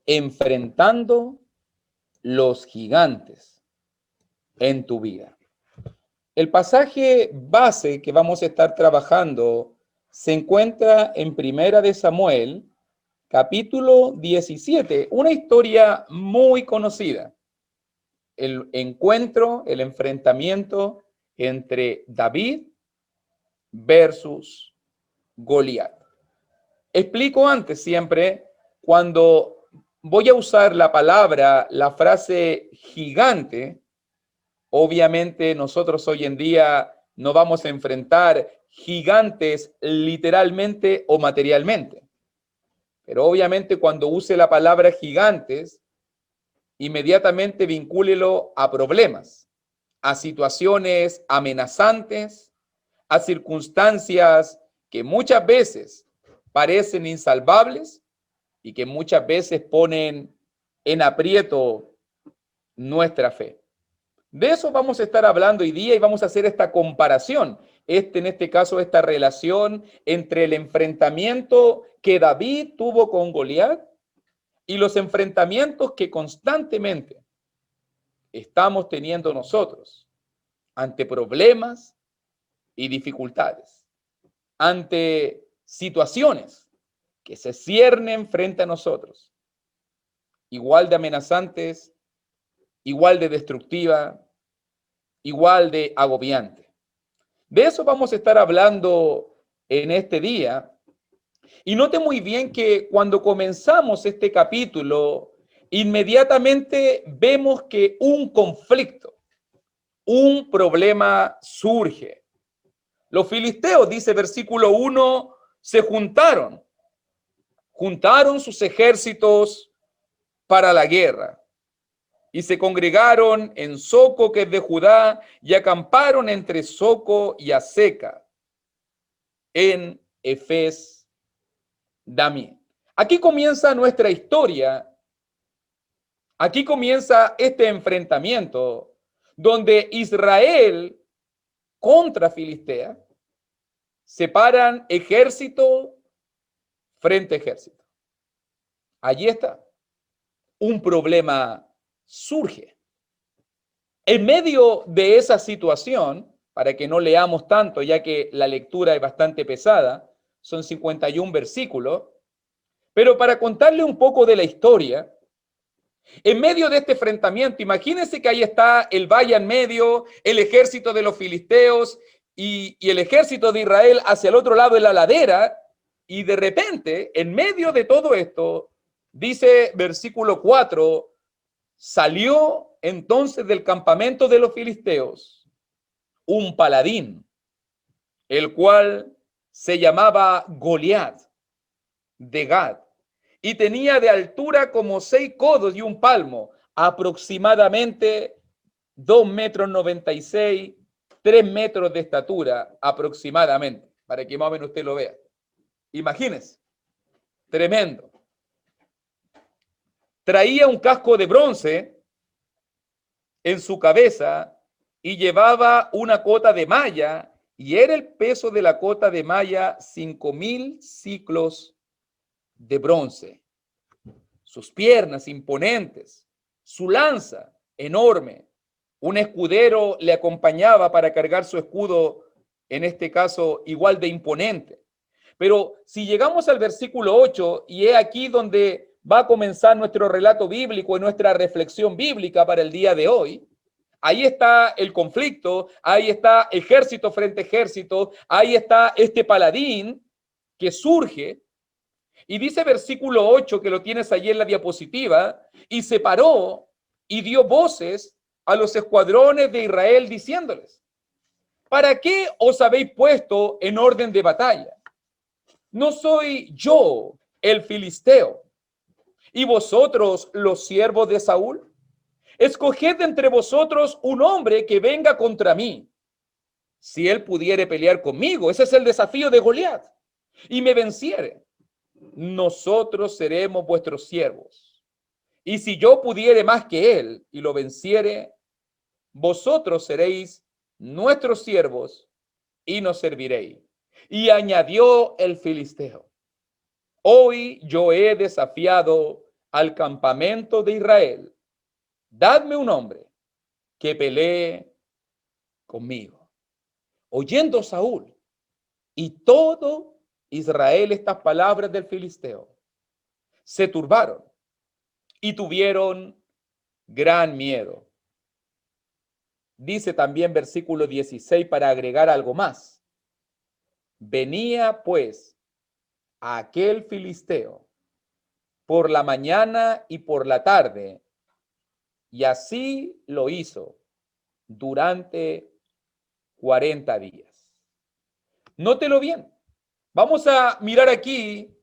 enfrentando los gigantes en tu vida. El pasaje base que vamos a estar trabajando se encuentra en Primera de Samuel, capítulo 17, una historia muy conocida. El encuentro, el enfrentamiento entre David versus Goliat. Explico antes siempre, cuando voy a usar la palabra, la frase gigante, obviamente nosotros hoy en día no vamos a enfrentar gigantes literalmente o materialmente. Pero obviamente cuando use la palabra gigantes, inmediatamente vincúlelo a problemas, a situaciones amenazantes, a circunstancias que muchas veces parecen insalvables y que muchas veces ponen en aprieto nuestra fe. De eso vamos a estar hablando hoy día y vamos a hacer esta comparación, en este caso, esta relación entre el enfrentamiento que David tuvo con Goliat y los enfrentamientos que constantemente estamos teniendo nosotros ante problemas y dificultades, ante situaciones que se ciernen frente a nosotros, igual de amenazantes, igual de destructiva, igual de agobiante. De eso vamos a estar hablando en este día. Y note muy bien que cuando comenzamos este capítulo, inmediatamente vemos que un conflicto, un problema surge. Los filisteos, dice versículo 1, se juntaron sus ejércitos para la guerra. Y se congregaron en Soco, que es de Judá, y acamparon entre Soco y Aseca, en Efes Damí. Aquí comienza nuestra historia. Aquí comienza este enfrentamiento donde Israel contra Filistea separan ejército frente a ejército. Allí está. Un problema surge. En medio de esa situación, para que no leamos tanto, ya que la lectura es bastante pesada, son 51 versículos, pero para contarle un poco de la historia, en medio de este enfrentamiento, imagínense que ahí está el valle en medio, el ejército de los filisteos y el ejército de Israel hacia el otro lado de la ladera, y de repente, en medio de todo esto, dice versículo 4, salió entonces del campamento de los filisteos un paladín, el cual se llamaba Goliat de Gad, y tenía de altura como 6 codos y un palmo, aproximadamente 2,96 metros, 3 metros de estatura aproximadamente, para que más o menos usted lo vea. Imagínense, tremendo. Traía un casco de bronce en su cabeza y llevaba una cota de malla, y era el peso de la cota de malla 5,000 ciclos de bronce. Sus piernas imponentes, su lanza enorme. Un escudero le acompañaba para cargar su escudo, en este caso igual de imponente. Pero si llegamos al versículo 8, y es aquí donde va a comenzar nuestro relato bíblico y nuestra reflexión bíblica para el día de hoy, ahí está el conflicto, ahí está ejército frente a ejército, ahí está este paladín que surge. Y dice versículo 8, que lo tienes allí en la diapositiva, y se paró y dio voces a los escuadrones de Israel diciéndoles: ¿para qué os habéis puesto en orden de batalla? ¿No soy yo el filisteo y vosotros los siervos de Saúl? Escoged entre vosotros un hombre que venga contra mí. Si él pudiere pelear conmigo, ese es el desafío de Goliat, y me venciere, nosotros seremos vuestros siervos. Y si yo pudiere más que él y lo venciere, vosotros seréis nuestros siervos y nos serviréis. Y añadió el filisteo: hoy yo he desafiado al campamento de Israel, dadme un hombre que pelee conmigo. Oyendo Saúl y todo Israel estas palabras del filisteo, se turbaron y tuvieron gran miedo. Dice también versículo 16 para agregar algo más. Venía pues aquel filisteo por la mañana y por la tarde, y así lo hizo durante 40 días. Nótelo bien. Vamos a mirar aquí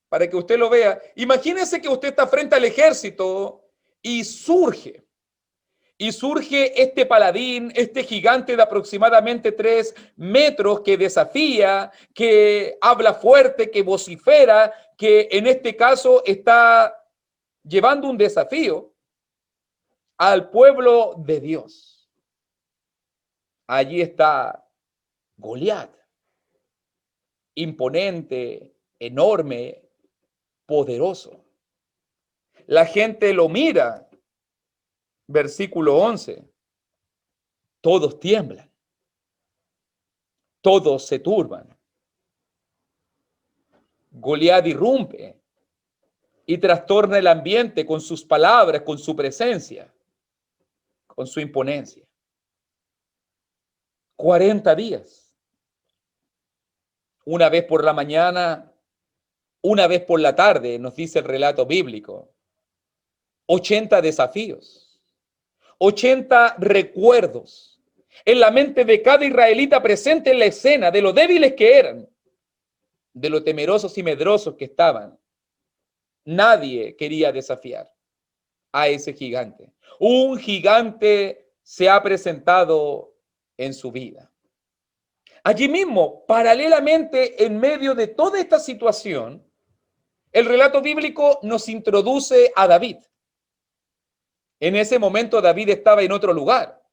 para que usted lo vea. Imagínese que usted está frente al ejército y surge este paladín, este gigante de aproximadamente 3 metros que desafía, que habla fuerte, que vocifera, que en este caso está llevando un desafío al pueblo de Dios. Allí está Goliat, imponente, enorme, poderoso. La gente lo mira. Versículo 11. Todos tiemblan. Todos se turban. Goliat irrumpe y trastorna el ambiente con sus palabras, con su presencia, con su imponencia. 40 días. Una vez por la mañana, una vez por la tarde, nos dice el relato bíblico. 80 desafíos, 80 recuerdos en la mente de cada israelita presente en la escena de lo débiles que eran, de lo temerosos y medrosos que estaban. Nadie quería desafiar a ese gigante. Un gigante se ha presentado en su vida. Allí mismo, paralelamente, en medio de toda esta situación, el relato bíblico nos introduce a David. En ese momento David estaba en otro lugar.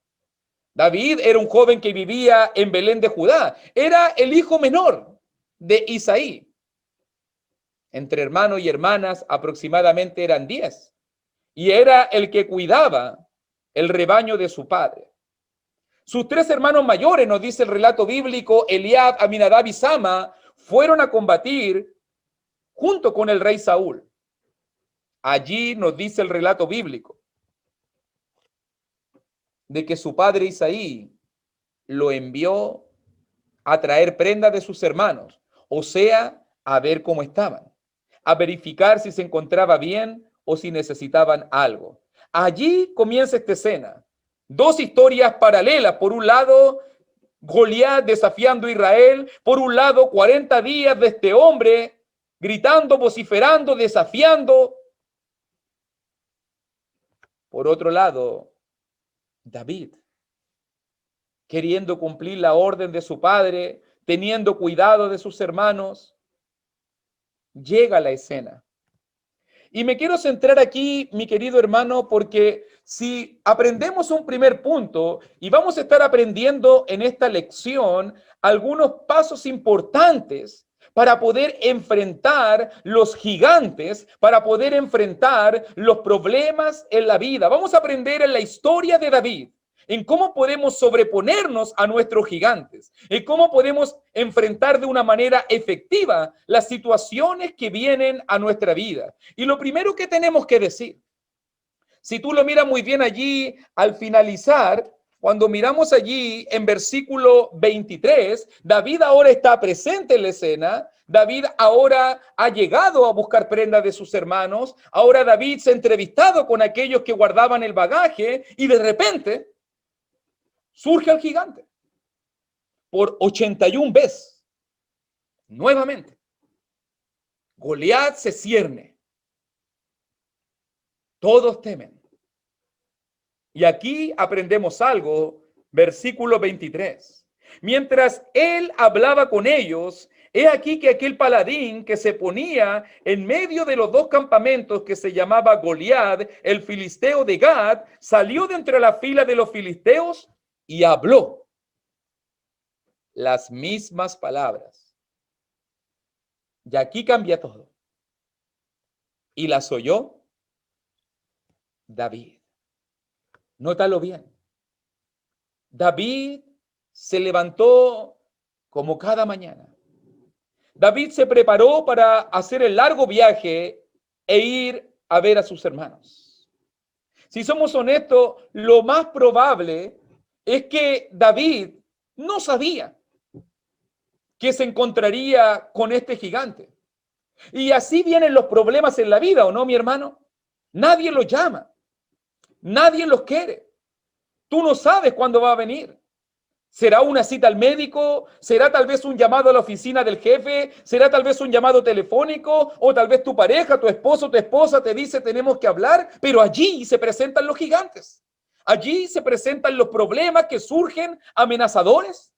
David era un joven que vivía en Belén de Judá. Era el hijo menor de Isaí. Entre hermanos y hermanas aproximadamente eran 10. Y era el que cuidaba el rebaño de su padre. Sus 3 hermanos mayores, nos dice el relato bíblico, Eliab, Aminadab y Sama, fueron a combatir junto con el rey Saúl. Allí nos dice el relato bíblico de que su padre Isaí lo envió a traer prendas de sus hermanos, o sea, a ver cómo estaban, a verificar si se encontraba bien o si necesitaban algo. Allí comienza esta escena. 2 historias paralelas. Por un lado, Goliat desafiando a Israel. Por un lado, 40 días de este hombre gritando, vociferando, desafiando. Por otro lado, David, queriendo cumplir la orden de su padre, teniendo cuidado de sus hermanos, llega a la escena. Y me quiero centrar aquí, mi querido hermano, porque si aprendemos un primer punto y vamos a estar aprendiendo en esta lección algunos pasos importantes para poder enfrentar los gigantes, para poder enfrentar los problemas en la vida. Vamos a aprender en la historia de David, en cómo podemos sobreponernos a nuestros gigantes, en cómo podemos enfrentar de una manera efectiva las situaciones que vienen a nuestra vida. Y lo primero que tenemos que decir, si tú lo miras muy bien allí al finalizar, cuando miramos allí en versículo 23, David ahora está presente en la escena. David ahora ha llegado a buscar prendas de sus hermanos. Ahora David se ha entrevistado con aquellos que guardaban el bagaje y de repente surge el gigante por 81 veces. Nuevamente, Goliat se cierne. Todos temen. Y aquí aprendemos algo, versículo 23. Mientras él hablaba con ellos, he aquí que aquel paladín que se ponía en medio de los 2 campamentos, que se llamaba Goliat, el filisteo de Gad, salió de entre la fila de los filisteos y habló las mismas palabras. Y aquí cambia todo. Y las oyó David. Nótalo bien. David se levantó como cada mañana. David se preparó para hacer el largo viaje e ir a ver a sus hermanos. Si somos honestos, lo más probable es que David no sabía que se encontraría con este gigante. Y así vienen los problemas en la vida, ¿o no, mi hermano? Nadie los llama, nadie los quiere. Tú no sabes cuándo va a venir. ¿Será una cita al médico? ¿Será tal vez un llamado a la oficina del jefe? ¿Será tal vez un llamado telefónico? ¿O tal vez tu pareja, tu esposo, tu esposa te dice tenemos que hablar? Pero allí se presentan los gigantes. Allí se presentan los problemas que surgen amenazadores,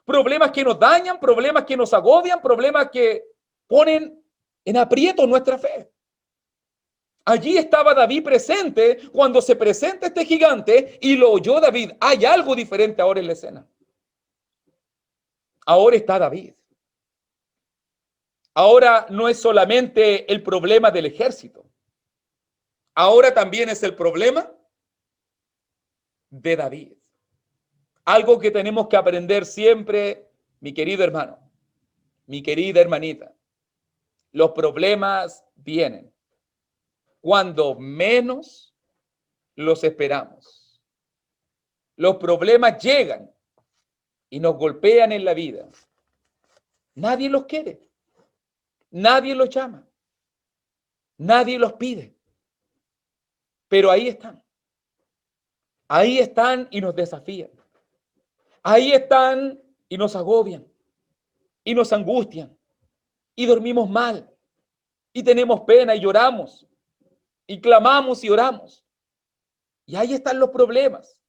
problemas que nos dañan, problemas que nos agobian, problemas que ponen en aprieto nuestra fe. Allí estaba David presente cuando se presenta este gigante y lo oyó David. Hay algo diferente ahora en la escena. Ahora está David. Ahora no es solamente el problema del ejército. Ahora también es el problema de David. Algo que tenemos que aprender siempre, mi querido hermano, mi querida hermanita. Los problemas vienen cuando menos los esperamos. Los problemas llegan y nos golpean en la vida. Nadie los quiere, nadie los llama, nadie los pide. Pero ahí están y nos desafían. Ahí están y nos agobian y nos angustian y dormimos mal y tenemos pena y lloramos y clamamos y oramos. Y ahí están los problemas.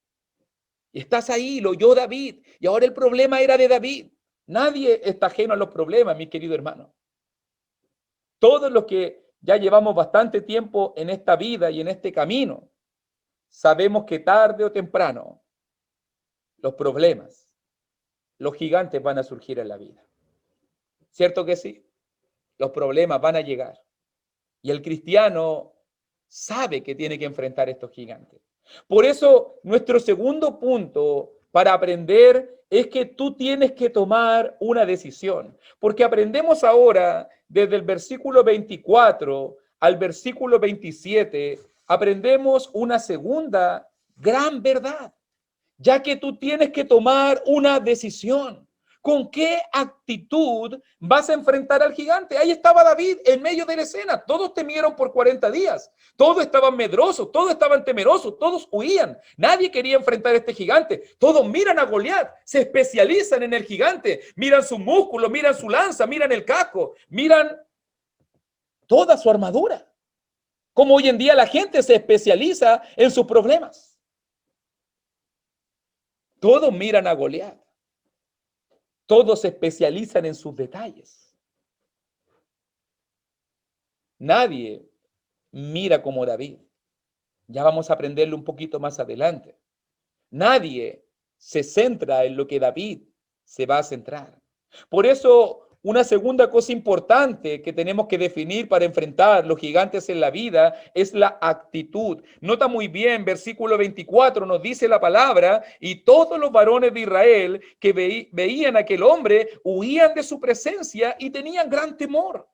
Y estás ahí, lo oyó David. Y ahora el problema era de David. Nadie está ajeno a los problemas, mi querido hermano. Todos los que ya llevamos bastante tiempo en esta vida y en este camino, sabemos que tarde o temprano los problemas, los gigantes van a surgir en la vida. ¿Cierto que sí? Los problemas van a llegar. Y el cristiano sabe que tiene que enfrentar estos gigantes. Por eso, nuestro segundo punto para aprender es que tú tienes que tomar una decisión. Porque aprendemos ahora, desde el versículo 24 al versículo 27, aprendemos una segunda gran verdad, ya que tú tienes que tomar una decisión. ¿Con qué actitud vas a enfrentar al gigante? Ahí estaba David en medio de la escena. Todos temieron por 40 días. Todos estaban medrosos, todos estaban temerosos, todos huían. Nadie quería enfrentar a este gigante. Todos miran a Goliat, se especializan en el gigante. Miran su músculo, miran su lanza, miran el casco, miran toda su armadura. Como hoy en día la gente se especializa en sus problemas. Todos miran a Goliat. Todos se especializan en sus detalles. Nadie mira como David. Ya vamos a aprenderlo un poquito más adelante. Nadie se centra en lo que David se va a centrar. Por eso, una segunda cosa importante que tenemos que definir para enfrentar los gigantes en la vida es la actitud. Nota muy bien, versículo 24 nos dice la palabra, y todos los varones de Israel que veían a aquel hombre huían de su presencia y tenían gran temor.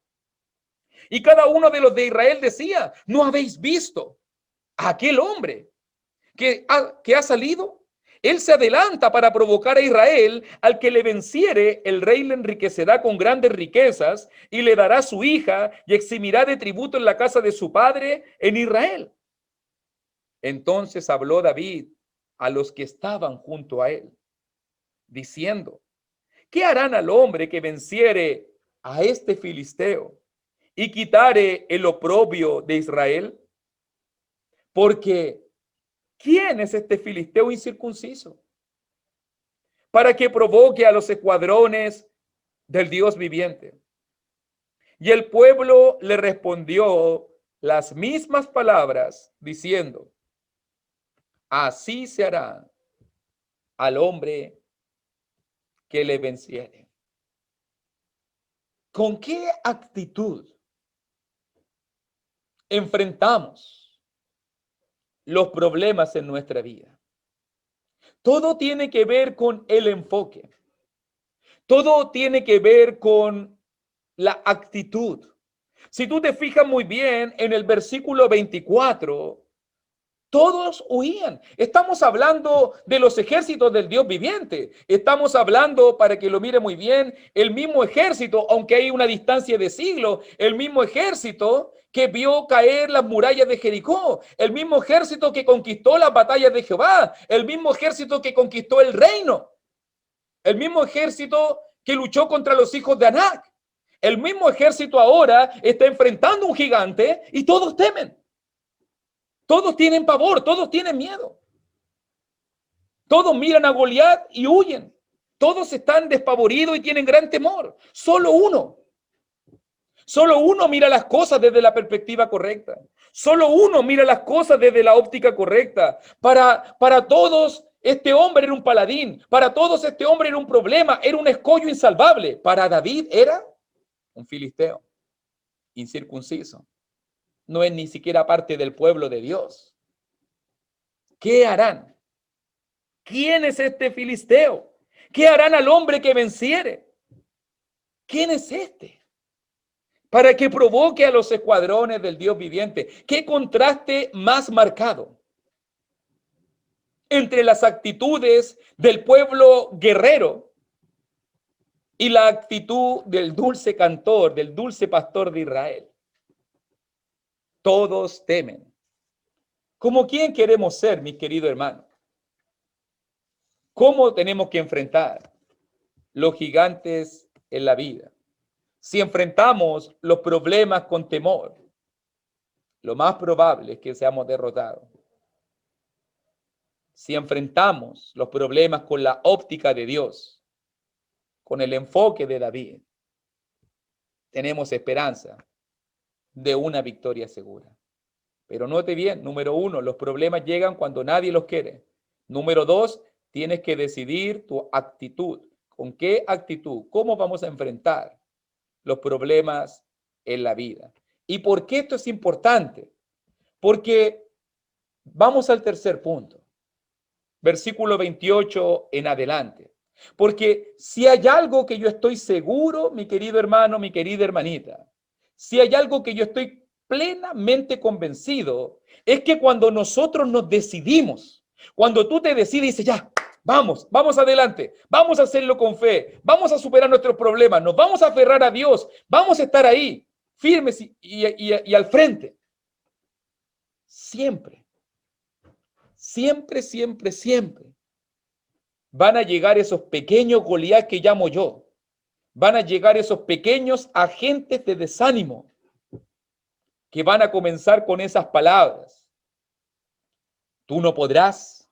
Y cada uno de los de Israel decía, ¿no habéis visto a aquel hombre que ha salido? Él se adelanta para provocar a Israel. Al que le venciere, el rey le enriquecerá con grandes riquezas y le dará su hija y eximirá de tributo en la casa de su padre en Israel. Entonces habló David a los que estaban junto a él, diciendo, ¿qué harán al hombre que venciere a este filisteo y quitare el oprobio de Israel? Porque ¿quién es este filisteo incircunciso para que provoque a los escuadrones del Dios viviente? Y el pueblo le respondió las mismas palabras, diciendo, así se hará al hombre que le venciere. ¿Con qué actitud enfrentamos los problemas en nuestra vida. Todo tiene que ver con el enfoque. Todo tiene que ver con la actitud. Si tú te fijas muy bien en el versículo 24, todos huían. Estamos hablando de los ejércitos del Dios viviente. Estamos hablando, para que lo mire muy bien, el mismo ejército, aunque hay una distancia de siglos, el mismo ejército que vio caer las murallas de Jericó, el mismo ejército que conquistó las batallas de Jehová, el mismo ejército que conquistó el reino, el mismo ejército que luchó contra los hijos de Anac. El mismo ejército ahora está enfrentando a un gigante y todos temen. Todos tienen pavor, todos tienen miedo. Todos miran a Goliat y huyen. Todos están despavoridos y tienen gran temor. Solo uno mira las cosas desde la perspectiva correcta. Solo uno mira las cosas desde la óptica correcta. Para todos, este hombre era un paladín. Para todos, este hombre era un problema. Era un escollo insalvable. Para David era un filisteo, incircunciso. No es ni siquiera parte del pueblo de Dios. ¿Qué harán? ¿Quién es este filisteo? ¿Qué harán al hombre que venciere? ¿Quién es este? Para que provoque a los escuadrones del Dios viviente. ¿Qué contraste más marcado entre las actitudes del pueblo guerrero y la actitud del dulce cantor, del dulce pastor de Israel? Todos temen. ¿Cómo quién queremos ser, mis queridos hermanos? ¿Cómo tenemos que enfrentar los gigantes en la vida? Si enfrentamos los problemas con temor, lo más probable es que seamos derrotados. Si enfrentamos los problemas con la óptica de Dios, con el enfoque de David, tenemos esperanza de una victoria segura. Pero note bien, número 1, los problemas llegan cuando nadie los quiere. Número 2, tienes que decidir tu actitud. ¿Con qué actitud? ¿Cómo vamos a enfrentar los problemas en la vida? ¿Y por qué esto es importante? Porque vamos al tercer punto, versículo 28 en adelante. Porque si hay algo que yo estoy seguro, mi querido hermano, mi querida hermanita, si hay algo que yo estoy plenamente convencido, es que cuando nosotros nos decidimos, cuando tú te decides y dices, ya, vamos adelante, vamos a hacerlo con fe, vamos a superar nuestros problemas, nos vamos a aferrar a Dios, vamos a estar ahí, firmes y al frente. Siempre van a llegar esos pequeños Goliat que llamo yo. Van a llegar esos pequeños agentes de desánimo que van a comenzar con esas palabras. Tú no podrás.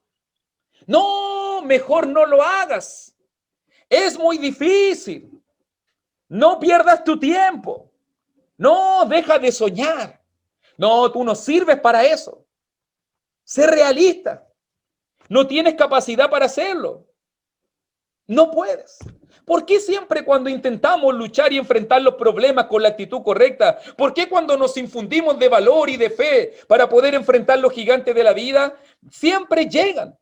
No, mejor no lo hagas. Es muy difícil. No pierdas tu tiempo. No, deja de soñar. No, tú no sirves para eso. Sé realista. No tienes capacidad para hacerlo. No puedes. ¿Por qué siempre cuando intentamos luchar y enfrentar los problemas con la actitud correcta? ¿Por qué cuando nos infundimos de valor y de fe para poder enfrentar los gigantes de la vida, siempre llegan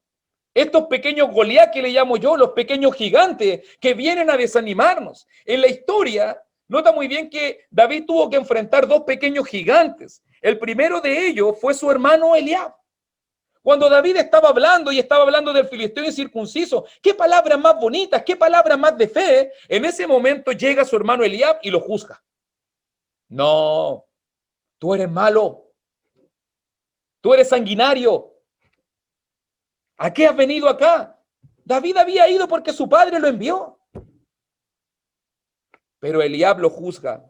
estos pequeños Goliat que le llamo yo, los pequeños gigantes que vienen a desanimarnos? En la historia, nota muy bien que David tuvo que enfrentar dos pequeños gigantes. El primero de ellos fue su hermano Eliab. Cuando David estaba hablando del filisteo incircunciso, qué palabras más bonitas, qué palabras más de fe. En ese momento llega su hermano Eliab y lo juzga. No, tú eres malo. Tú eres sanguinario. ¿A qué has venido acá? David había ido porque su padre lo envió. Pero Eliab lo juzga.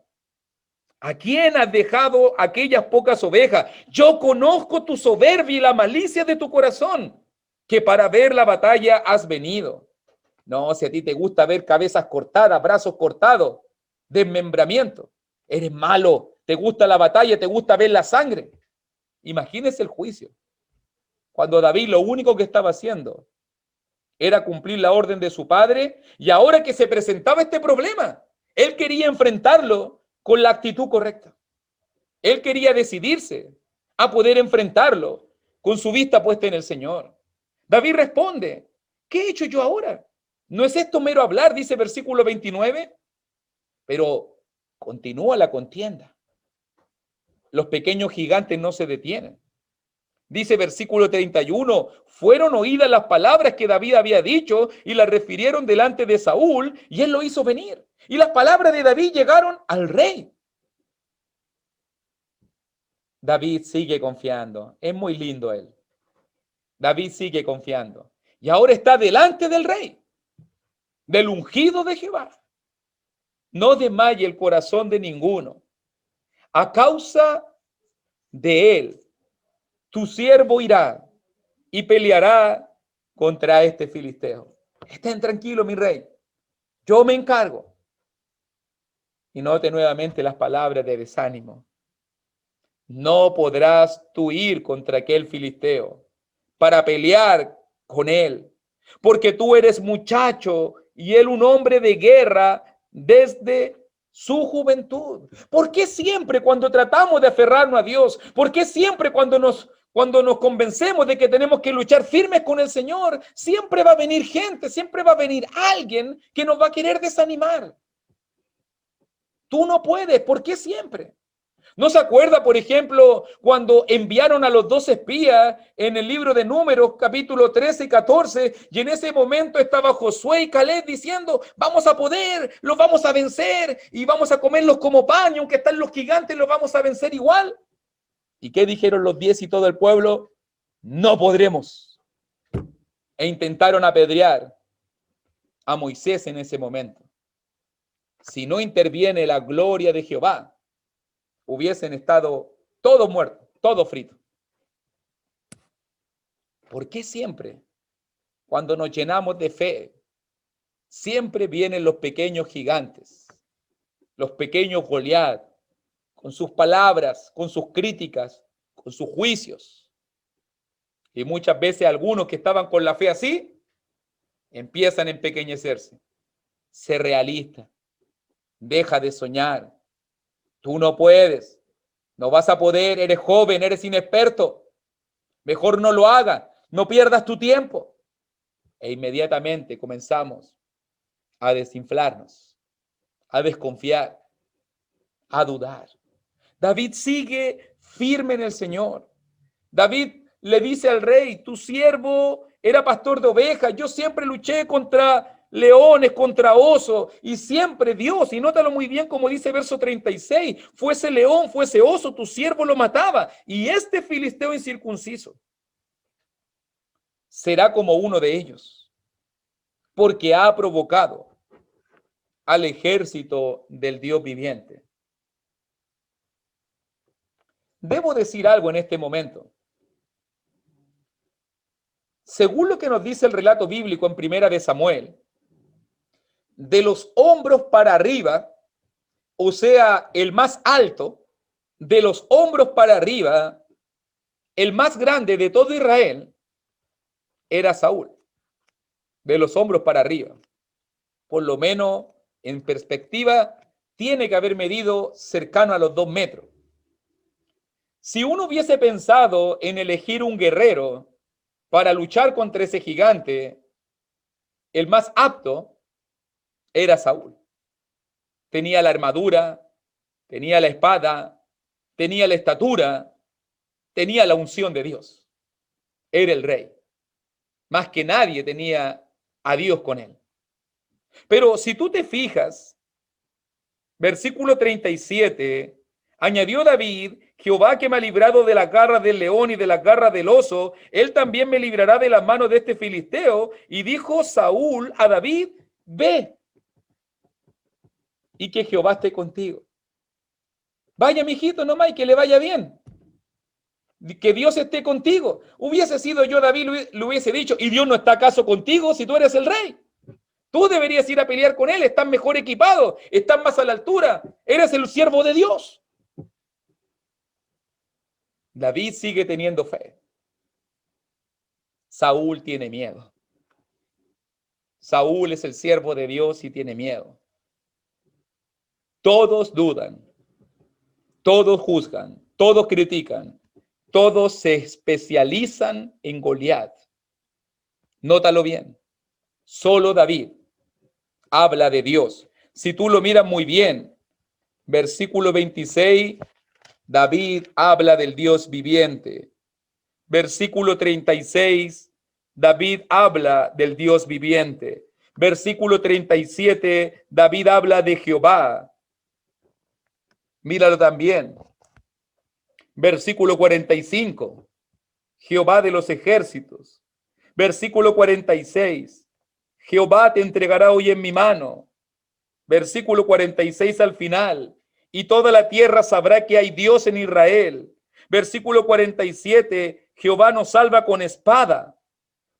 ¿A quién has dejado aquellas pocas ovejas? Yo conozco tu soberbia y la malicia de tu corazón, que para ver la batalla has venido. No, si a ti te gusta ver cabezas cortadas, brazos cortados, desmembramiento, eres malo, te gusta la batalla, te gusta ver la sangre. Imagínese el juicio. Cuando David lo único que estaba haciendo era cumplir la orden de su padre, y ahora que se presentaba este problema, él quería enfrentarlo con la actitud correcta. Él quería decidirse a poder enfrentarlo con su vista puesta en el Señor. David responde, ¿qué he hecho yo ahora? ¿No es esto mero hablar? Dice versículo 29. Pero continúa la contienda. Los pequeños gigantes no se detienen. Dice versículo 31, fueron oídas las palabras que David había dicho y las refirieron delante de Saúl y él lo hizo venir. Y las palabras de David llegaron al rey. David sigue confiando. Es muy lindo él. David sigue confiando. Y ahora está delante del rey, del ungido de Jehová. No desmaye el corazón de ninguno. A causa de él, tu siervo irá y peleará contra este filisteo. Estén tranquilos, mi rey. Yo me encargo. Y note nuevamente las palabras de desánimo. No podrás tú ir contra aquel filisteo para pelear con él, porque tú eres muchacho y él un hombre de guerra desde su juventud. ¿Por qué siempre cuando tratamos de aferrarnos a Dios? ¿Por qué siempre cuando nos convencemos de que tenemos que luchar firmes con el Señor, siempre va a venir gente, siempre va a venir alguien que nos va a querer desanimar? Tú no puedes, ¿por qué siempre? ¿No se acuerda, por ejemplo, cuando enviaron a los 12 espías en el libro de Números, capítulo 13 y 14, y en ese momento estaba Josué y Caleb diciendo, vamos a poder, los vamos a vencer y vamos a comerlos como pan, y aunque están los gigantes, los vamos a vencer igual? ¿Y qué dijeron los 10 y todo el pueblo? No podremos. E intentaron apedrear a Moisés en ese momento. Si no interviene la gloria de Jehová, hubiesen estado todos muertos, todos fritos. ¿Por qué siempre, cuando nos llenamos de fe, siempre vienen los pequeños gigantes, los pequeños Goliat, con sus palabras, con sus críticas, con sus juicios? Y muchas veces algunos que estaban con la fe así, empiezan a empequeñecerse. Sé realista, deja de soñar. Tú no puedes, no vas a poder, eres joven, eres inexperto. Mejor no lo hagas, no pierdas tu tiempo. E inmediatamente comenzamos a desinflarnos, a desconfiar, a dudar. David sigue firme en el Señor. David le dice al rey, tu siervo era pastor de ovejas, yo siempre luché contra leones, contra osos, y siempre Dios, y nótalo muy bien como dice verso 36, fuese león, fuese oso, tu siervo lo mataba, y este filisteo incircunciso será como uno de ellos, porque ha provocado al ejército del Dios viviente. Debo decir algo en este momento. Según lo que nos dice el relato bíblico en Primera de Samuel, de los hombros para arriba, o sea, el más alto, de los hombros para arriba, el más grande de todo Israel, era Saúl. De los hombros para arriba. Por lo menos, en perspectiva, tiene que haber medido cercano a los 2 metros. Si uno hubiese pensado en elegir un guerrero para luchar contra ese gigante, el más apto era Saúl. Tenía la armadura, tenía la espada, tenía la estatura, tenía la unción de Dios. Era el rey. Más que nadie tenía a Dios con él. Pero si tú te fijas, versículo 37, añadió David, Jehová que me ha librado de la garra del león y de la garra del oso, él también me librará de las manos de este filisteo. Y dijo Saúl a David, ve, y que Jehová esté contigo. Vaya, mijito, nomás, y que le vaya bien. Que Dios esté contigo. Hubiese sido yo, David, le hubiese dicho, ¿y Dios no está acaso contigo si tú eres el rey? Tú deberías ir a pelear con él, estás mejor equipado, estás más a la altura, eres el siervo de Dios. David sigue teniendo fe. Saúl tiene miedo. Saúl es el siervo de Dios y tiene miedo. Todos dudan, todos juzgan, todos critican, todos se especializan en Goliat. Nótalo bien. Solo David habla de Dios. Si tú lo miras muy bien, versículo 26, David habla del Dios viviente. Versículo 36, David habla del Dios viviente. Versículo 37, David habla de Jehová. Míralo también. Versículo 45, Jehová de los ejércitos. Versículo 46, Jehová te entregará hoy en mi mano. Versículo 46 al final, y toda la tierra sabrá que hay Dios en Israel. Versículo 47, Jehová nos salva con espada,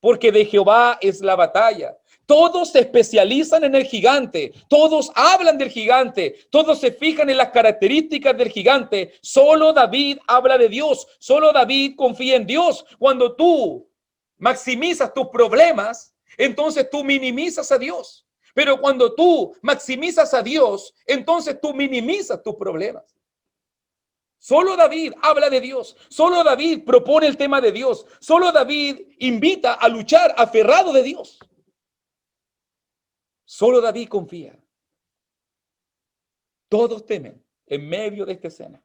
porque de Jehová es la batalla. Todos se especializan en el gigante, todos hablan del gigante, todos se fijan en las características del gigante. Solo David habla de Dios, solo David confía en Dios. Cuando tú maximizas tus problemas, entonces tú minimizas a Dios. Pero cuando tú maximizas a Dios, entonces tú minimizas tus problemas. Solo David habla de Dios, solo David propone el tema de Dios, solo David invita a luchar aferrado de Dios. Solo David confía. Todos temen en medio de esta escena.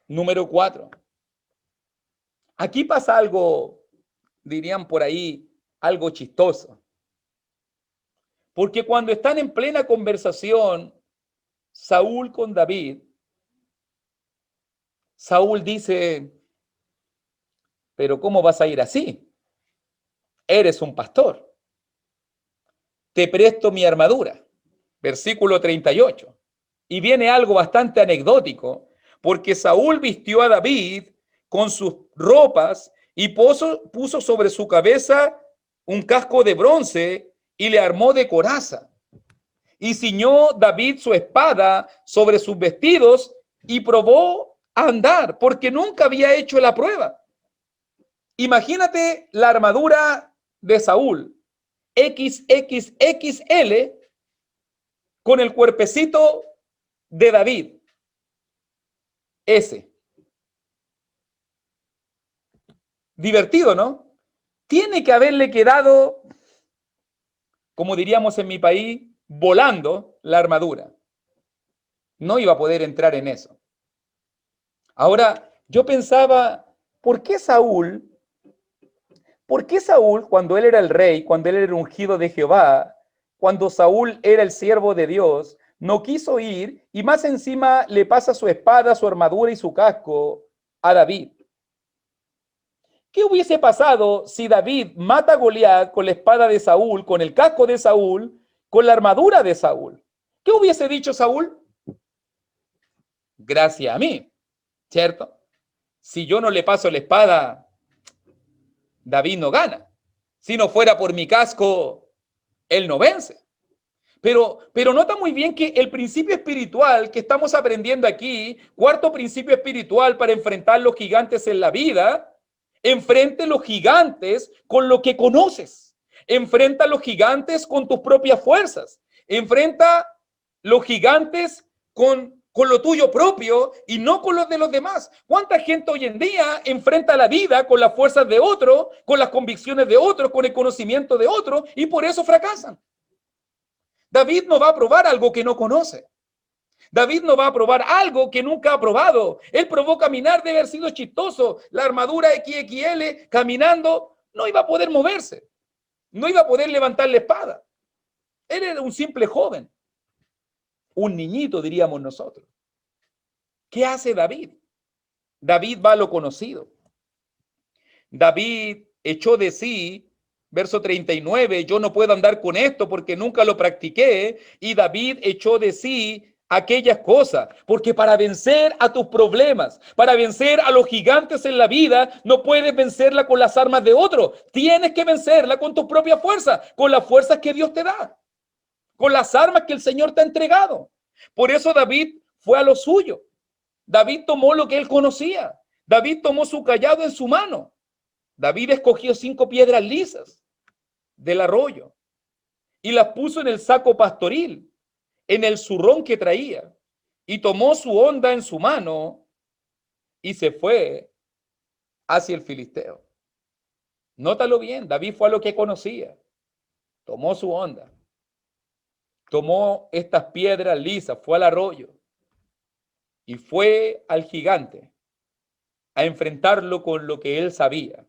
Número 4. Aquí pasa algo, dirían por ahí, algo chistoso. Porque cuando están en plena conversación, Saúl con David, Saúl dice, pero ¿cómo vas a ir así? Eres un pastor. Te presto mi armadura. Versículo 38. Y viene algo bastante anecdótico, porque Saúl vistió a David con sus ropas y puso sobre su cabeza un casco de bronce y le armó de coraza. Y ciñó David su espada sobre sus vestidos y probó a andar, porque nunca había hecho la prueba. Imagínate la armadura de Saúl, XXXL, con el cuerpecito de David, S. Divertido, ¿no? Tiene que haberle quedado, como diríamos en mi país, volando la armadura. No iba a poder entrar en eso. Ahora, yo pensaba, ¿por qué Saúl, cuando él era el rey, cuando él era ungido de Jehová, cuando Saúl era el siervo de Dios, no quiso ir y más encima le pasa su espada, su armadura y su casco a David? ¿Qué hubiese pasado si David mata a Goliat con la espada de Saúl, con el casco de Saúl, con la armadura de Saúl? ¿Qué hubiese dicho Saúl? Gracias a mí, ¿cierto? Si yo no le paso la espada, David no gana. Si no fuera por mi casco, él no vence. Pero nota muy bien que el principio espiritual que estamos aprendiendo aquí, cuarto principio espiritual para enfrentar los gigantes en la vida, enfrente los gigantes con lo que conoces. Enfrenta los gigantes con tus propias fuerzas. Enfrenta los gigantes con lo tuyo propio y no con los de los demás. ¿Cuánta gente hoy en día enfrenta la vida con las fuerzas de otro, con las convicciones de otro, con el conocimiento de otro y por eso fracasan? David no va a probar algo que no conoce. David no va a probar algo que nunca ha probado. Él probó caminar, debe haber sido chistoso. La armadura XXL, caminando, no iba a poder moverse. No iba a poder levantar la espada. Él era un simple joven. Un niñito, diríamos nosotros. ¿Qué hace David? David va a lo conocido. David echó de sí, verso 39, yo no puedo andar con esto porque nunca lo practiqué. Y David echó de sí aquellas cosas, porque para vencer a tus problemas, para vencer a los gigantes en la vida, no puedes vencerla con las armas de otro. Tienes que vencerla con tus propias fuerzas, con las fuerzas que Dios te da, con las armas que el Señor te ha entregado. Por eso David fue a lo suyo. David tomó lo que él conocía. David tomó su cayado en su mano. David escogió 5 piedras lisas del arroyo y las puso en el saco pastoril, en el zurrón que traía, y tomó su honda en su mano y se fue hacia el filisteo. Nótalo bien, David fue a lo que conocía, tomó su onda, tomó estas piedras lisas, fue al arroyo y fue al gigante a enfrentarlo con lo que él sabía,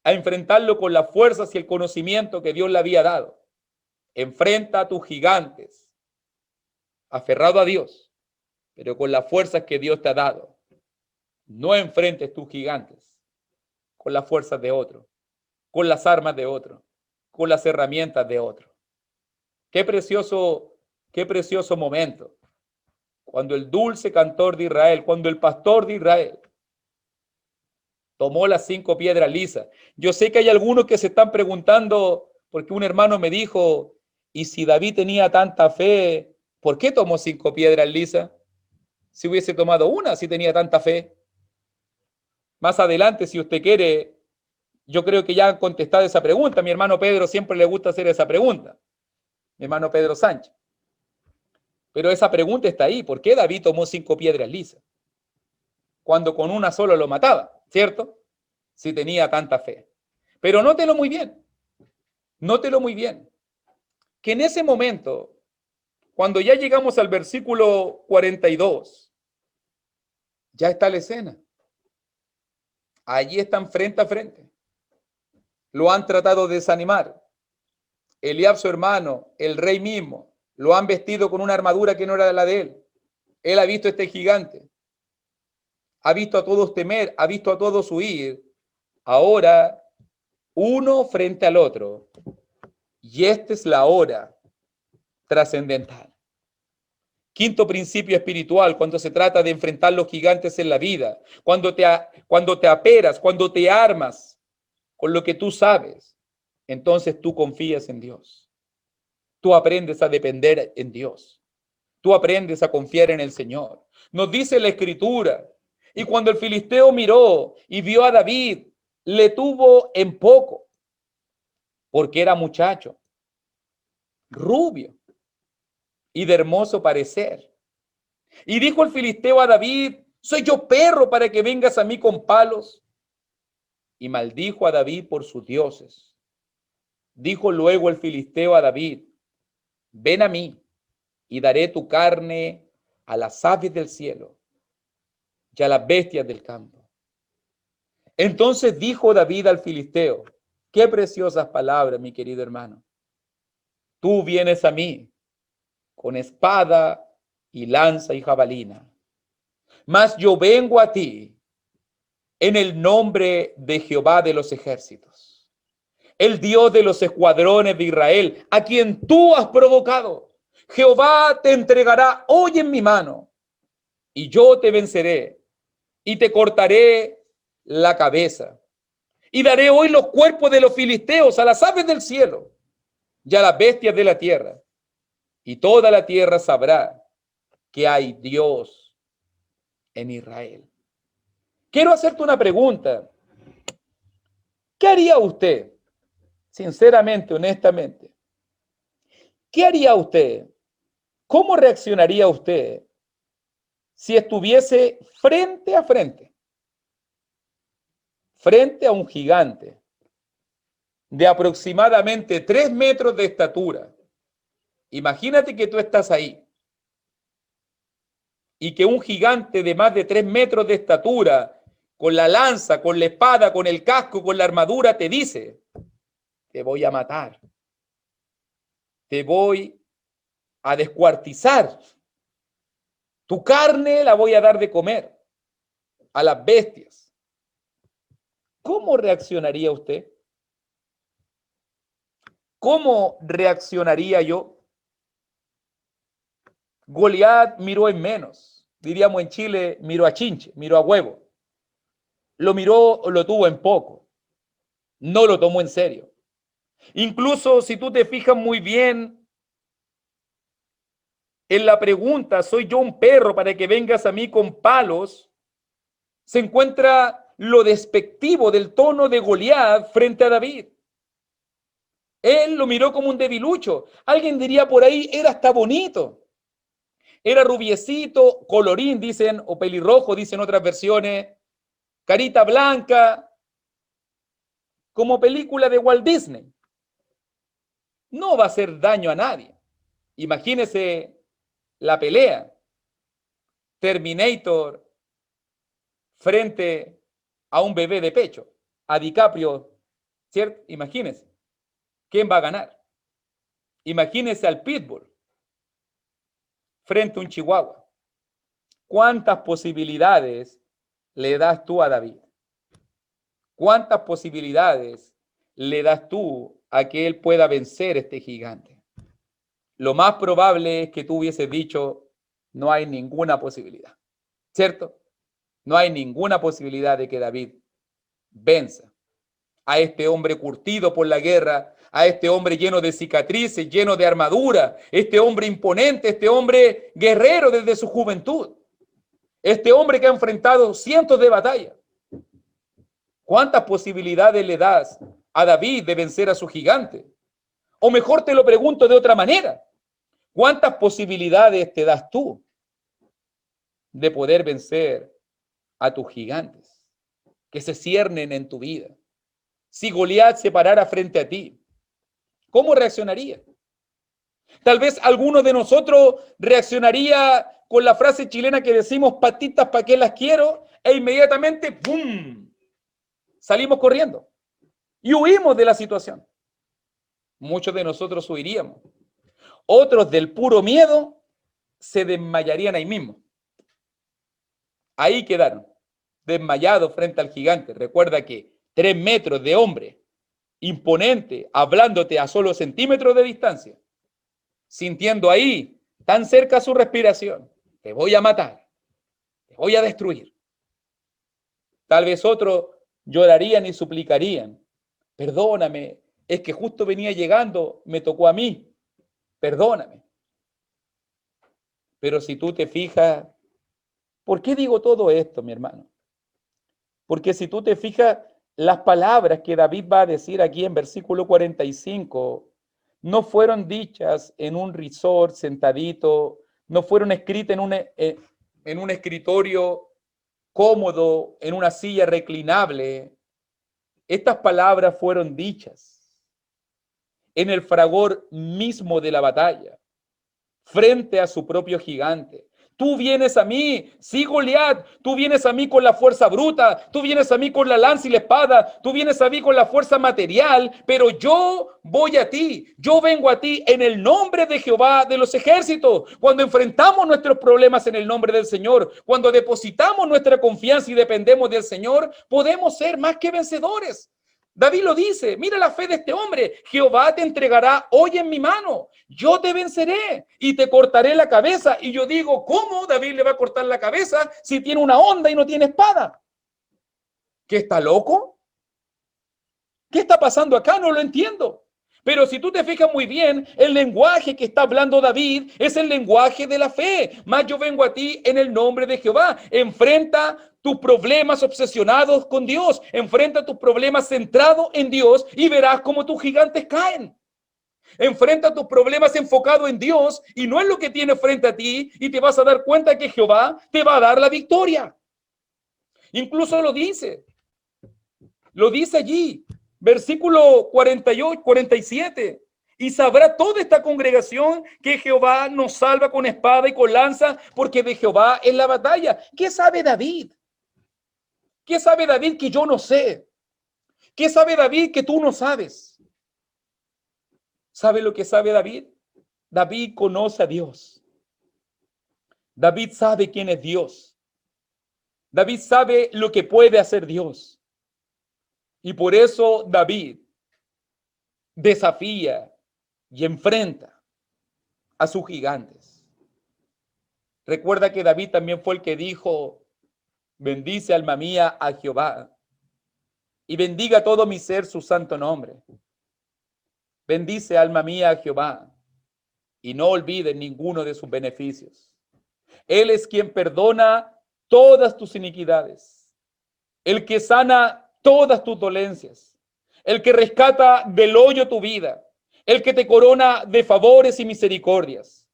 a enfrentarlo con las fuerzas y el conocimiento que Dios le había dado. Enfrenta a tus gigantes, aferrado a Dios, pero con las fuerzas que Dios te ha dado. No enfrentes tus gigantes con las fuerzas de otro, con las armas de otro, con las herramientas de otro. Qué precioso momento. Cuando el dulce cantor de Israel, cuando el pastor de Israel tomó las 5 piedras lisas. Yo sé que hay algunos que se están preguntando, porque un hermano me dijo, ¿y si David tenía tanta fe, por qué tomó 5 piedras lisas? Si hubiese tomado una, si tenía tanta fe. Más adelante, si usted quiere, yo creo que ya han contestado esa pregunta. A mi hermano Pedro siempre le gusta hacer esa pregunta. Mi hermano Pedro Sánchez. Pero esa pregunta está ahí. ¿Por qué David tomó 5 piedras lisas? Cuando con una sola lo mataba, ¿cierto? Si tenía tanta fe. Pero nótelo muy bien. Nótelo muy bien. Que en ese momento, cuando ya llegamos al versículo 42, ya está la escena. Allí están frente a frente. Lo han tratado de desanimar. Eliab, su hermano, el rey mismo, lo han vestido con una armadura que no era la de él. Él ha visto este gigante. Ha visto a todos temer, ha visto a todos huir. Ahora, uno frente al otro. Y esta es la hora trascendental. Quinto principio espiritual, cuando se trata de enfrentar los gigantes en la vida, cuando te aperas, cuando te armas con lo que tú sabes, entonces tú confías en Dios. Tú aprendes a depender en Dios. Tú aprendes a confiar en el Señor. Nos dice la Escritura, y cuando el filisteo miró y vio a David, le tuvo en poco, porque era muchacho, rubio y de hermoso parecer. Y dijo el filisteo a David, ¿soy yo perro para que vengas a mí con palos? Y maldijo a David por sus dioses. Dijo luego el filisteo a David, ven a mí y daré tu carne a las aves del cielo y a las bestias del campo. Entonces dijo David al filisteo, qué preciosas palabras, mi querido hermano. Tú vienes a mí con espada y lanza y jabalina, mas yo vengo a ti en el nombre de Jehová de los ejércitos, el Dios de los escuadrones de Israel, a quien tú has provocado. Jehová te entregará hoy en mi mano, y yo te venceré, y te cortaré la cabeza, y daré hoy los cuerpos de los filisteos a las aves del cielo, y a las bestias de la tierra, y toda la tierra sabrá que hay Dios en Israel. Quiero hacerte una pregunta. ¿Qué haría usted? Sinceramente, honestamente. ¿Qué haría usted? ¿Cómo reaccionaría usted si estuviese frente a un gigante de aproximadamente 3 metros de estatura? Imagínate que tú estás ahí y que un gigante de más de 3 metros de estatura, con la lanza, con la espada, con el casco, con la armadura, te dice, te voy a matar, te voy a descuartizar, tu carne la voy a dar de comer a las bestias. ¿Cómo reaccionaría usted? ¿Cómo reaccionaría yo? Goliat miró en menos. Diríamos en Chile, miró a chinche, miró a huevo. Lo miró, lo tuvo en poco. No lo tomó en serio. Incluso si tú te fijas muy bien en la pregunta, ¿soy yo un perro para que vengas a mí con palos? Se encuentra lo despectivo del tono de Goliat frente a David. Él lo miró como un debilucho. Alguien diría por ahí, era hasta bonito. Era rubiecito, colorín, dicen, o pelirrojo, dicen otras versiones, carita blanca, como película de Walt Disney. No va a hacer daño a nadie. Imagínese la pelea. Terminator frente a un bebé de pecho, a DiCaprio, ¿cierto? Imagínese. ¿Quién va a ganar? Imagínese al Pitbull frente a un Chihuahua. ¿Cuántas posibilidades le das tú a David? ¿Cuántas posibilidades le das tú a que él pueda vencer este gigante? Lo más probable es que tú hubieses dicho, no hay ninguna posibilidad, ¿cierto? No hay ninguna posibilidad de que David venza a este hombre curtido por la guerra, a este hombre lleno de cicatrices, lleno de armadura, este hombre imponente, este hombre guerrero desde su juventud, este hombre que ha enfrentado cientos de batallas. ¿Cuántas posibilidades le das a David de vencer a su gigante? O mejor te lo pregunto de otra manera, ¿cuántas posibilidades te das tú de poder vencer a tus gigantes que se ciernen en tu vida? Si Goliat se parara frente a ti, ¿cómo reaccionaría? Tal vez alguno de nosotros reaccionaría con la frase chilena que decimos, patitas, ¿para qué las quiero? E inmediatamente, ¡pum!, salimos corriendo y huimos de la situación. Muchos de nosotros huiríamos. Otros del puro miedo se desmayarían ahí mismo. Ahí quedaron, desmayados frente al gigante. Recuerda que 3 metros de hombre, imponente, hablándote a solo centímetros de distancia, sintiendo ahí, tan cerca su respiración, te voy a matar, te voy a destruir. Tal vez otros llorarían y suplicarían, perdóname, es que justo venía llegando, me tocó a mí, perdóname. Pero si tú te fijas, ¿por qué digo todo esto, mi hermano? Porque si tú te fijas, las palabras que David va a decir aquí en versículo 45 no fueron dichas en un resort sentadito, no fueron escritas en un escritorio cómodo, en una silla reclinable. Estas palabras fueron dichas en el fragor mismo de la batalla, frente a su propio gigante. Tú vienes a mí, sí, Goliat, tú vienes a mí con la fuerza bruta, tú vienes a mí con la lanza y la espada, tú vienes a mí con la fuerza material, pero yo voy a ti, yo vengo a ti en el nombre de Jehová de los ejércitos. Cuando enfrentamos nuestros problemas en el nombre del Señor, cuando depositamos nuestra confianza y dependemos del Señor, podemos ser más que vencedores. David lo dice, mira la fe de este hombre, Jehová te entregará hoy en mi mano, yo te venceré y te cortaré la cabeza. Y yo digo, ¿cómo David le va a cortar la cabeza si tiene una honda y no tiene espada? ¿Qué está loco? ¿Qué está pasando acá? No lo entiendo. Pero si tú te fijas muy bien, el lenguaje que está hablando David es el lenguaje de la fe. Mas yo vengo a ti en el nombre de Jehová. Enfrenta tus problemas obsesionados con Dios. Enfrenta tus problemas centrados en Dios y verás cómo tus gigantes caen. Enfrenta tus problemas enfocados en Dios y no en lo que tienes frente a ti y te vas a dar cuenta que Jehová te va a dar la victoria. Incluso lo dice allí. Versículo 48, 47. Y sabrá toda esta congregación que Jehová nos salva con espada y con lanza, porque de Jehová es la batalla. ¿Qué sabe David? ¿Qué sabe David que yo no sé? ¿Qué sabe David que tú no sabes? ¿Sabe lo que sabe David? David conoce a Dios. David sabe quién es Dios. David sabe lo que puede hacer Dios. Y por eso David desafía y enfrenta a sus gigantes. Recuerda que David también fue el que dijo, bendice alma mía a Jehová y bendiga todo mi ser su santo nombre. Bendice alma mía a Jehová y no olvides ninguno de sus beneficios. Él es quien perdona todas tus iniquidades, el que sana todas tus dolencias, el que rescata del hoyo tu vida, el que te corona de favores y misericordias.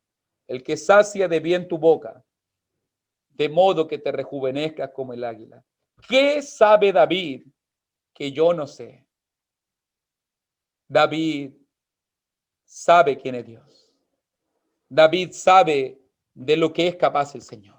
el que sacia de bien tu boca, de modo que te rejuvenezcas como el águila. ¿Qué sabe David que yo no sé? David sabe quién es Dios. David sabe de lo que es capaz el Señor.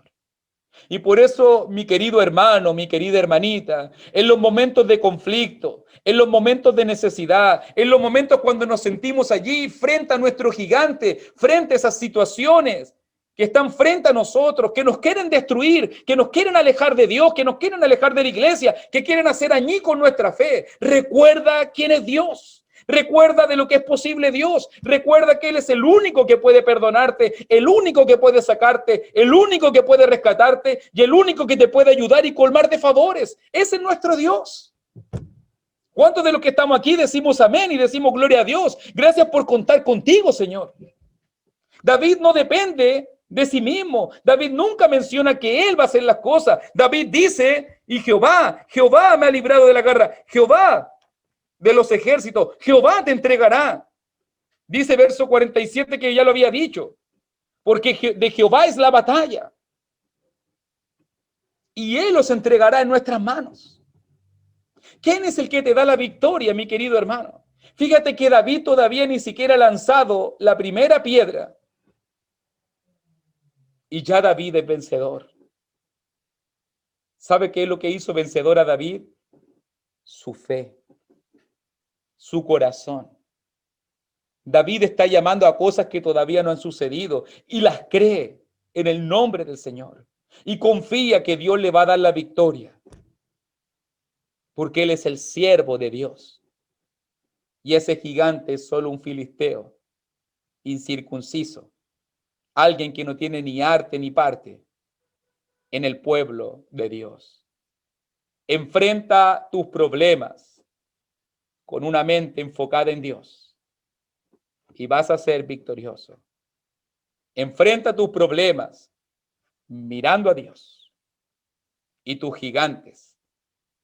Y por eso, mi querido hermano, mi querida hermanita, en los momentos de conflicto, en los momentos de necesidad, en los momentos cuando nos sentimos allí frente a nuestro gigante, frente a esas situaciones que están frente a nosotros, que nos quieren destruir, que nos quieren alejar de Dios, que nos quieren alejar de la iglesia, que quieren hacer añicos nuestra fe. Recuerda quién es Dios. Recuerda de lo que es posible Dios. Recuerda que Él es el único que puede perdonarte, el único que puede sacarte, el único que puede rescatarte y el único que te puede ayudar y colmar de favores. Ese es nuestro Dios. ¿Cuántos de los que estamos aquí decimos amén y decimos gloria a Dios? Gracias por contar contigo, Señor. David no depende de sí mismo. David nunca menciona que él va a hacer las cosas. David dice, y Jehová me ha librado de la guerra. Jehová de los ejércitos, Jehová te entregará. Dice verso 47 que ya lo había dicho, porque de Jehová es la batalla y Él los entregará en nuestras manos. ¿Quién es el que te da la victoria, mi querido hermano? Fíjate que David todavía ni siquiera ha lanzado la primera piedra y ya David es vencedor. ¿Sabe qué es lo que hizo vencedor a David? Su fe, su corazón. David está llamando a cosas que todavía no han sucedido y las cree en el nombre del Señor. Y confía que Dios le va a dar la victoria. Porque Él es el siervo de Dios. Y ese gigante es solo un filisteo, incircunciso. Alguien que no tiene ni arte ni parte en el pueblo de Dios. Enfrenta tus problemas con una mente enfocada en Dios. Y vas a ser victorioso. Enfrenta tus problemas mirando a Dios y tus gigantes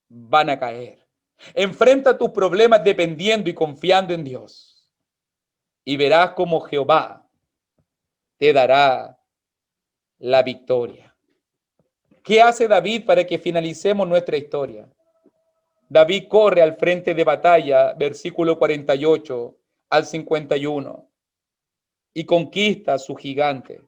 van a caer. Enfrenta tus problemas dependiendo y confiando en Dios y verás cómo Jehová te dará la victoria. ¿Qué hace David para que finalicemos nuestra historia? David corre al frente de batalla, versículo 48 al 51, y conquista a su gigante.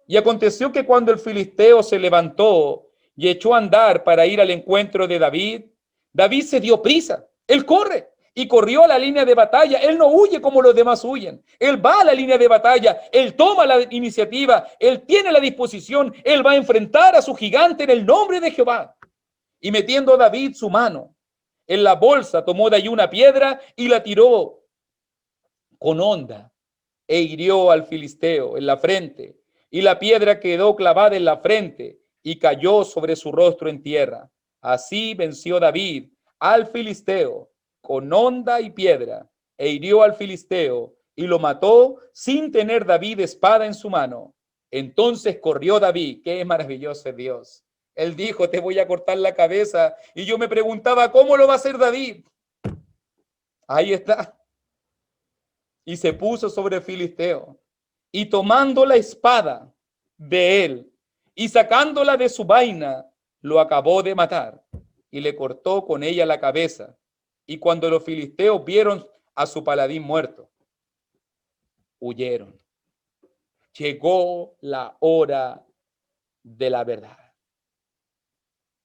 Y aconteció que cuando el filisteo se levantó y echó a andar para ir al encuentro de David, David se dio prisa. Él corre y corrió a la línea de batalla. Él no huye como los demás huyen. Él va a la línea de batalla. Él toma la iniciativa. Él tiene la disposición. Él va a enfrentar a su gigante en el nombre de Jehová. Y metiendo a David su mano en la bolsa, tomó de allí una piedra y la tiró con honda e hirió al filisteo en la frente. Y la piedra quedó clavada en la frente y cayó sobre su rostro en tierra. Así venció David al filisteo con honda y piedra, e hirió al filisteo y lo mató sin tener David espada en su mano. Entonces corrió David. Qué maravilloso es Dios. Él dijo, te voy a cortar la cabeza. Y yo me preguntaba, ¿cómo lo va a hacer David? Ahí está. Y se puso sobre el filisteo, y tomando la espada de él y sacándola de su vaina, lo acabó de matar y le cortó con ella la cabeza. Y cuando los filisteos vieron a su paladín muerto, huyeron. Llegó la hora de la verdad.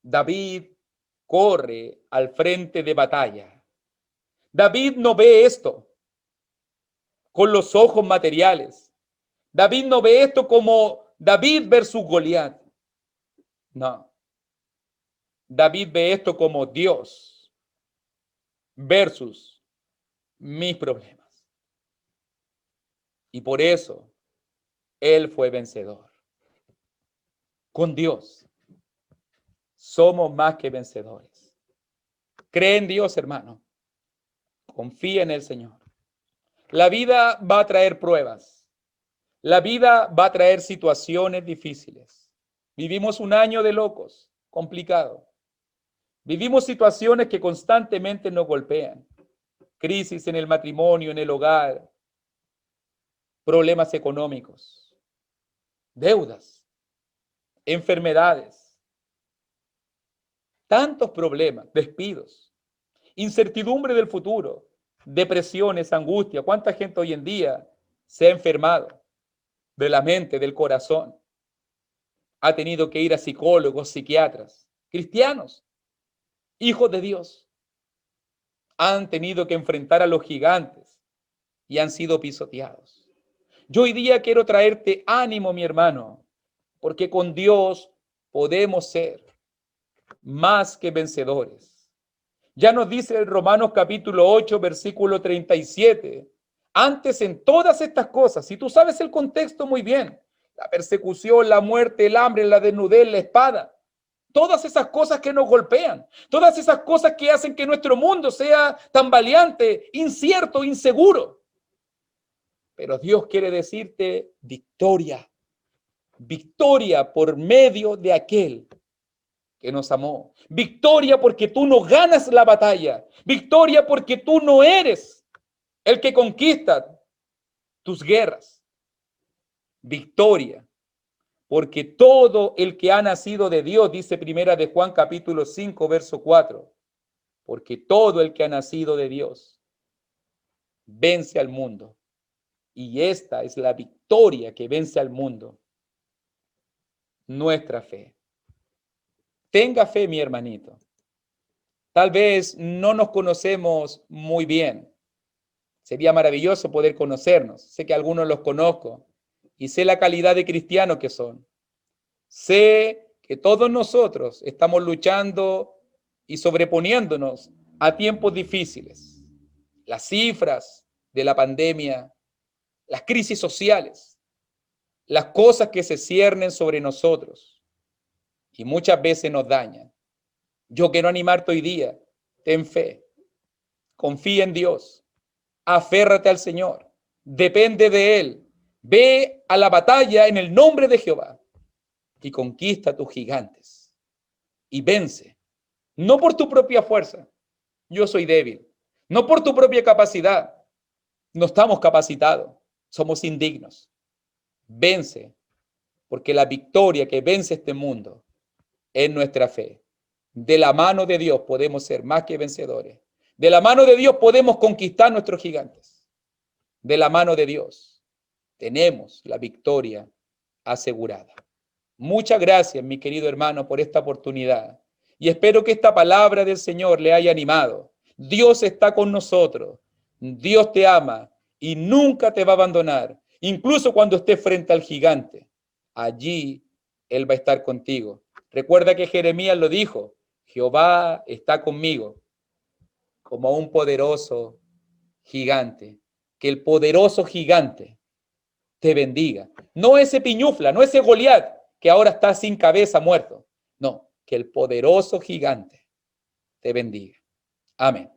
David corre al frente de batalla. David no ve esto con los ojos materiales. David no ve esto como David versus Goliat. No. David ve esto como Dios versus mis problemas. Y por eso él fue vencedor. Con Dios somos más que vencedores. Cree en Dios, hermano. Confía en el Señor. La vida va a traer pruebas. La vida va a traer situaciones difíciles. Vivimos un año de locos, complicado. Vivimos situaciones que constantemente nos golpean. Crisis en el matrimonio, en el hogar, problemas económicos, deudas, enfermedades, tantos problemas, despidos, incertidumbre del futuro, depresiones, angustia. ¿Cuánta gente hoy en día se ha enfermado de la mente, del corazón? Ha tenido que ir a psicólogos, psiquiatras, cristianos, hijos de Dios. Han tenido que enfrentar a los gigantes y han sido pisoteados. Yo hoy día quiero traerte ánimo, mi hermano, porque con Dios podemos ser más que vencedores. Ya nos dice el Romanos capítulo 8, versículo 37. Antes en todas estas cosas, si tú sabes el contexto muy bien, la persecución, la muerte, el hambre, la desnudez, la espada, todas esas cosas que nos golpean, todas esas cosas que hacen que nuestro mundo sea tambaleante, incierto, inseguro. Pero Dios quiere decirte victoria, victoria por medio de aquel que nos amó. Victoria porque tú no ganas la batalla. Victoria porque tú no eres el que conquista tus guerras. Victoria porque todo el que ha nacido de Dios, dice Primera de Juan capítulo 5, verso 4, porque todo el que ha nacido de Dios vence al mundo. Y esta es la victoria que vence al mundo. Nuestra fe. Tenga fe, mi hermanito. Tal vez no nos conocemos muy bien. Sería maravilloso poder conocernos. Sé que algunos los conozco y sé la calidad de cristianos que son. Sé que todos nosotros estamos luchando y sobreponiéndonos a tiempos difíciles. Las cifras de la pandemia, las crisis sociales, las cosas que se ciernen sobre nosotros y muchas veces nos dañan. Yo quiero animarte hoy día. Ten fe, confía en Dios, aférrate al Señor, depende de Él. Ve a la batalla en el nombre de Jehová y conquista a tus gigantes y vence. No por tu propia fuerza, yo soy débil. No por tu propia capacidad, no estamos capacitados, somos indignos. Vence, porque la victoria que vence este mundo es nuestra fe. De la mano de Dios podemos ser más que vencedores. De la mano de Dios podemos conquistar nuestros gigantes. De la mano de Dios tenemos la victoria asegurada. Muchas gracias, mi querido hermano, por esta oportunidad. Y espero que esta palabra del Señor le haya animado. Dios está con nosotros. Dios te ama y nunca te va a abandonar. Incluso cuando estés frente al gigante, allí Él va a estar contigo. Recuerda que Jeremías lo dijo. Jehová está conmigo como un poderoso gigante. Que el poderoso gigante te bendiga. No ese piñufla, no ese Goliat que ahora está sin cabeza muerto. No, que el poderoso gigante te bendiga. Amén.